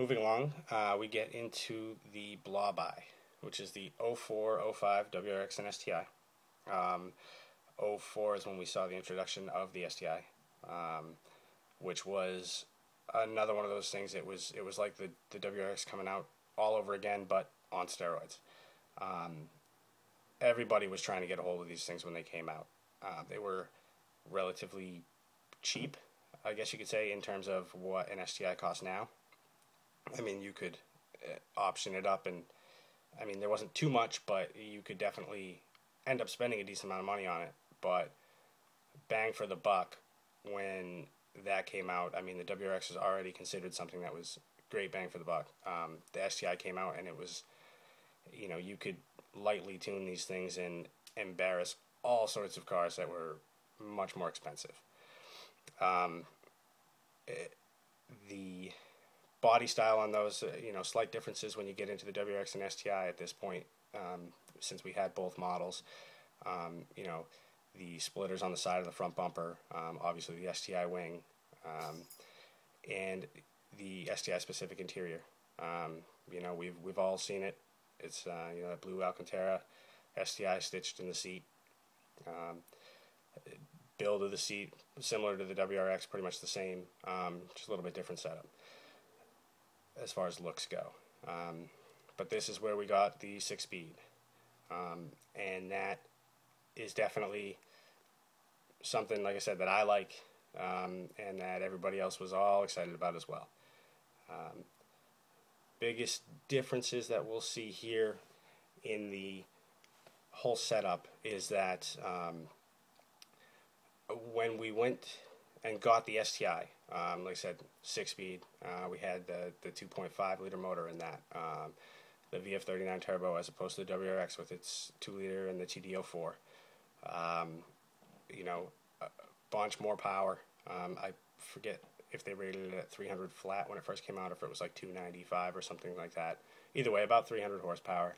moving along, we get into the Blob-Eye, which is the 04, 05 WRX and STI. 04 is when we saw the introduction of the STI, which was another one of those things. It was like the WRX coming out all over again, but on steroids. Everybody was trying to get a hold of these things when they came out. They were relatively cheap, I guess you could say, in terms of what an STI costs now. I mean, you could option it up, and I mean, there wasn't too much, but you could definitely end up spending a decent amount of money on it. But bang for the buck, when that came out, I mean, the WRX was already considered something that was great bang for the buck. The STI came out, and it was, you know, you could lightly tune these things and embarrass all sorts of cars that were much more expensive. The body style on those, you know, slight differences when you get into the WRX and STI at this point, since we had both models. You know, the splitters on the side of the front bumper, obviously the STI wing, and the STI specific interior. You know, we've all seen it. It's you know, that blue Alcantara STI stitched in the seat. Build of the seat similar to the WRX, pretty much the same, just a little bit different setup as far as looks go. But this is where we got the 6-speed, and that is definitely something, like I said, that I like, and that everybody else was all excited about as well. Biggest differences that we'll see here in the whole setup is that when we went and got the STI, like I said, 6-speed, we had the 2.5 liter motor in that, the VF39 turbo, as opposed to the WRX with its 2 liter and the TD04. You know, a bunch more power. I forget if they rated it at 300 flat when it first came out, if it was like 295 or something like that. Either way, about 300 horsepower.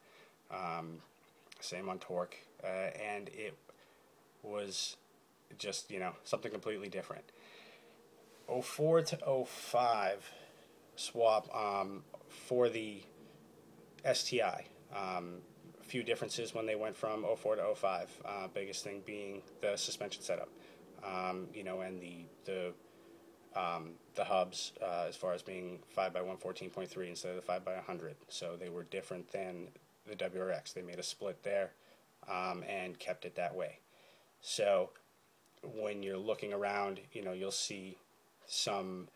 Same on torque, and it was just, you know, something completely different. 04 to 05 swap for the STI. A few differences when they went from 04 to 05. Biggest thing being the suspension setup. You know, and the hubs, as far as being 5x114.3 instead of the 5x100. So they were different than the WRX. They made a split there, and kept it that way. So when you're looking around, you know, you'll see some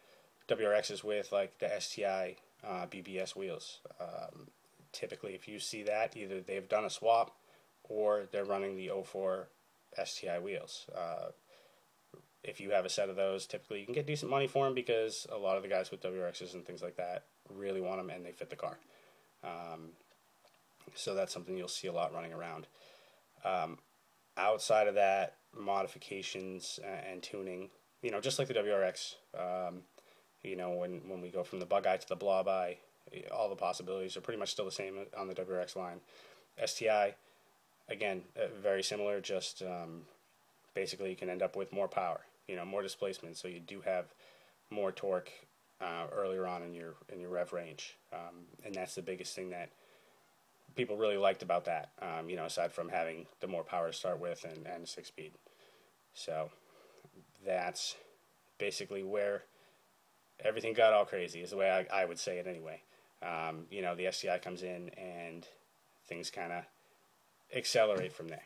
WRXs with like the STI BBS wheels. Typically, if you see that, either they've done a swap or they're running the 04 STI wheels. If you have a set of those, typically you can get decent money for them, because a lot of the guys with WRXs and things like that really want them, and they fit the car. So that's something you'll see a lot running around. Outside of that, modifications and tuning, you know, just like the WRX, you know, when we go from the Bug Eye to the Blob Eye, all the possibilities are pretty much still the same on the WRX line. STI, again, very similar, just basically you can end up with more power, you know, more displacement, so you do have more torque earlier on in your rev range, and that's the biggest thing that people really liked about that, you know, aside from having the more power to start with and 6-speed. So that's basically where everything got all crazy, is the way I would say it anyway. You know, the STI comes in and things kind of accelerate from there.